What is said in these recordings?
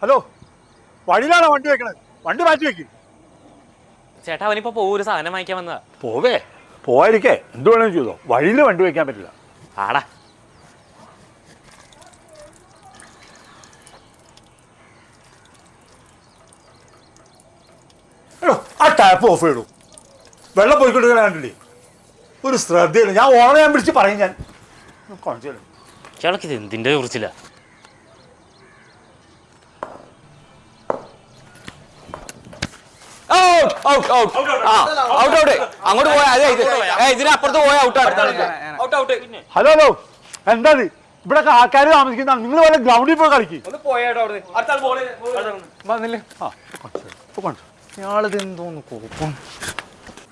Hello, വഴിയിലാണോ വണ്ടി വെക്കണത്? വണ്ടി മാറ്റി വെക്ക്. ചേട്ടാ അവനിപ്പോ ഒരു സാധനം വാങ്ങിക്കാൻ വന്നതാ. പോവാതിരിക്കേ, എന്ത് വേണമെങ്കിലും ചെയ്തോ. വഴിയിൽ വണ്ടി വെക്കാൻ പറ്റില്ല. ആടാ എടോ, ആ ടാപ്പ് ഓഫ് ചെയ്തു. വെള്ളം പോയിക്കൊണ്ടിരിക്കണേ. ഒരു ശ്രദ്ധയില്ല. ഞാൻ പിടിച്ച് പറയും. ഞാൻ കാണിച്ചു. ചേട്ടക്ക് ഇത് എന്തിൻ്റെ കുറിച്ചില്ല. അങ്ങോട്ട് പോയാ ഇതിനപ്പുറത്ത് പോയാ ഔട്ട്. ഹലോ ഹലോ, എന്താ ഇവിടെ ആൾക്കാർ താമസിക്കുന്ന? നിങ്ങൾ വല്ല ഗ്രൗണ്ടിൽ പോയി കളിക്കും.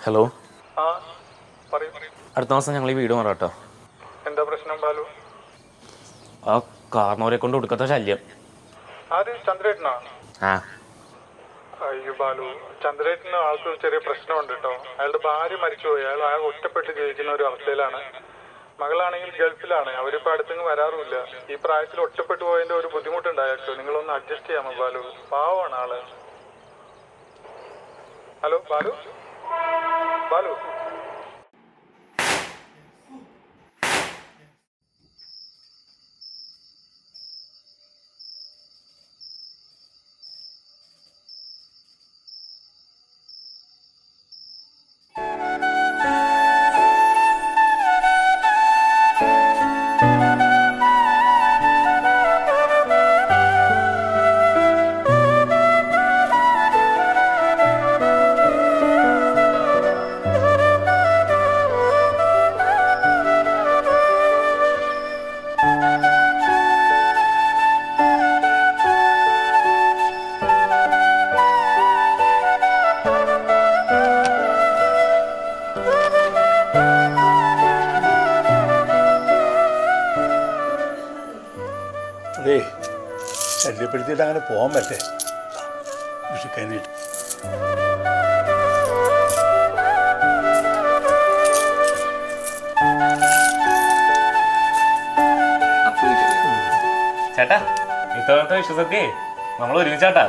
ഹലോ, അടുത്ത മാസം ഞങ്ങൾ ഈ വീട് മാറാം കേട്ടോ. എന്താ പ്രശ്നം ബാലു? ആ കാർന്നോരെ കൊണ്ട് കൊടുക്കാത്ത ശല്യം. ചന്ദ്രേട്ടനാ? ആ അയ്യോ ബാലു, ചന്ദ്രേട്ടന് ആൾക്ക് ചെറിയ പ്രശ്നമുണ്ട് കേട്ടോ. അയാളുടെ ഭാര്യ മരിച്ചുപോയി. അയാൾ ഒറ്റപ്പെട്ട് ജീവിക്കുന്ന ഒരു അവസ്ഥയിലാണ്. മകളാണെങ്കിൽ ഗൾഫിലാണ്. അവരിപ്പോ അടുത്തെങ്ങ് വരാറുമില്ല. ഈ പ്രായത്തിൽ ഒറ്റപ്പെട്ടു പോയതിന്റെ ഒരു ബുദ്ധിമുട്ടുണ്ട് അയാൾക്ക്. നിങ്ങളൊന്ന് അഡ്ജസ്റ്റ് ചെയ്യാമോ ബാലു? പാവമാണ് ആള്. ഹലോ ബാലു, ബാലു. അതേ, ശല്യപ്പെടുത്തിയിട്ട് അങ്ങനെ പോകാൻ പറ്റേ. വിഷുക്കനി ചേട്ടാ, ഇത്തവണത്തെ വിശ്വസൊക്കെ നമ്മൾ ഒരുമിച്ചാട്ടാ.